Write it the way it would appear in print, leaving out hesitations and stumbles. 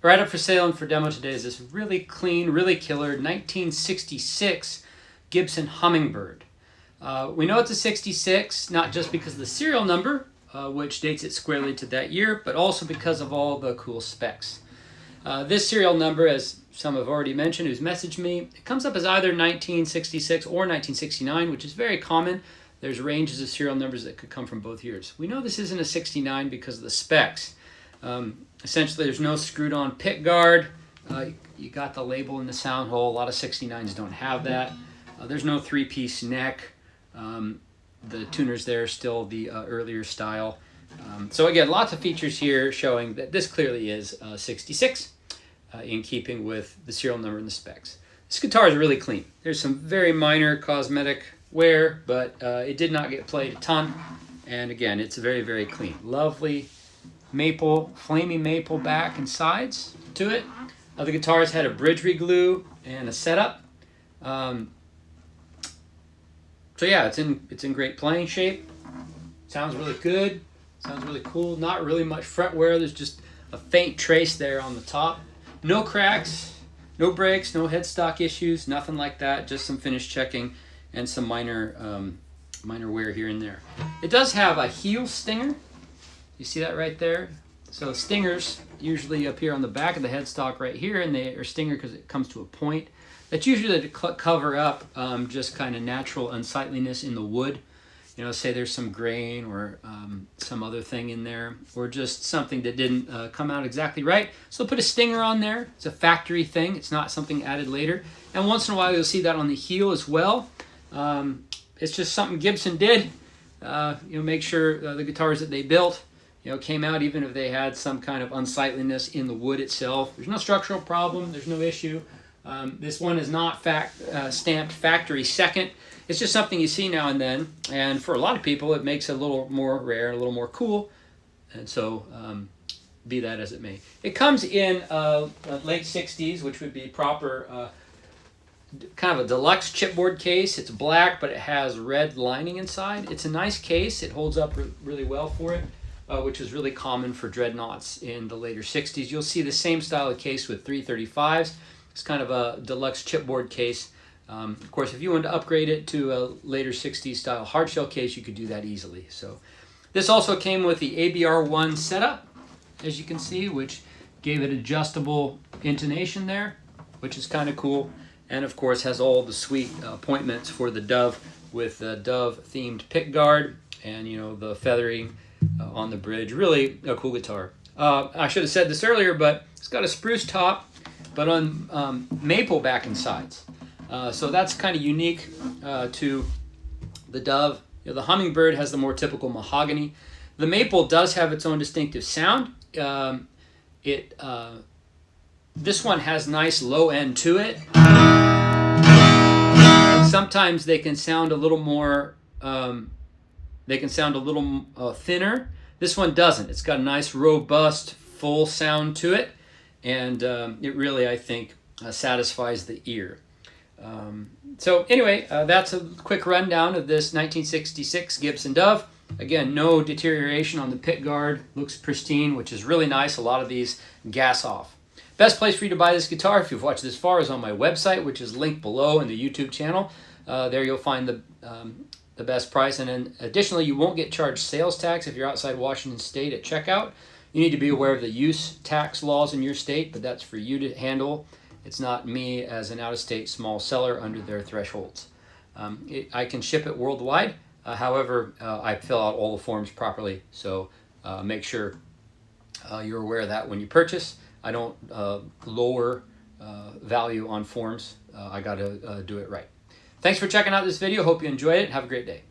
Right up for sale and for demo today is this really clean, really killer 1966 Gibson Hummingbird. We know it's a 66, not just because of the serial number, which dates it squarely to that year, but also because of all the cool specs. This serial number, as some have already mentioned who's messaged me, it comes up as either 1966 or 1969, which is very common. There's ranges of serial numbers that could come from both years. We know this isn't a 69 because of the specs. Essentially, there's no screwed-on pick guard. You got the label in the sound hole. A lot of 69s don't have that. There's no three-piece neck. The tuners there are still the earlier style. So again, lots of features here showing that this clearly is 66 in keeping with the serial number and the specs. This guitar is really clean. There's some very minor cosmetic wear, but it did not get played a ton. And again, it's very, very clean. Lovely maple, flaming maple back and sides to it. The guitar's had a bridge reglue and a setup. So yeah, it's in great playing shape. Sounds really good. Sounds really cool. Not really much fret wear. There's just a faint trace there on the top. No cracks, no breaks, no headstock issues, nothing like that. Just some finish checking and some minor wear here and there. It does have a heel stinger. You see that right there? So stingers usually appear on the back of the headstock right here, and they are stinger because it comes to a point. That's usually to cover up just kind of natural unsightliness in the wood. You know, say there's some grain or some other thing in there, or just something that didn't come out exactly right. So put a stinger on there. It's a factory thing. It's not something added later. And once in a while you'll see that on the heel as well. It's just something Gibson did. Make sure the guitars that they built came out even if they had some kind of unsightliness in the wood itself. There's no structural problem. There's no issue. This one is not stamped factory second. It's just something you see now and then. And for a lot of people, it makes it a little more rare, a little more cool. And so, be that as it may. It comes in late 60s, which would be proper kind of a deluxe chipboard case. It's black, but it has red lining inside. It's a nice case. It holds up really well for it. Which is really common for dreadnoughts in the later 60s. You'll see the same style of case with 335s. It's kind of a deluxe chipboard case. Of course, if you wanted to upgrade it to a later 60s style hardshell case, you could do that easily. So this also came with the ABR1 setup, as you can see, which gave it adjustable intonation there, which is kind of cool. And of course has all the sweet appointments for the Dove with the Dove themed pick guard and the feathering on the bridge. Really a cool guitar. I should have said this earlier, but it's got a spruce top, but on maple back and sides. So that's kind of unique to the Dove. The Hummingbird has the more typical mahogany. The maple does have its own distinctive sound. This one has nice low end to it. Sometimes they can sound a little more thinner. This one doesn't. It's got a nice, robust, full sound to it, and it really, I think, satisfies the ear. So anyway, that's a quick rundown of this 1966 Gibson Dove. Again, no deterioration on the pick guard. Looks pristine, which is really nice. A lot of these gas off. Best place for you to buy this guitar, if you've watched this far, is on my website, which is linked below in the YouTube channel. There you'll find the best price, and then additionally you won't get charged sales tax if you're outside Washington State at checkout. You need to be aware of the use tax laws in your state, but that's for you to handle. It's not me as an out-of-state small seller under their thresholds. I can ship it worldwide. However, I fill out all the forms properly, so make sure you're aware of that when you purchase. I don't lower value on forms. I got to do it right. Thanks for checking out this video. Hope you enjoyed it. Have a great day.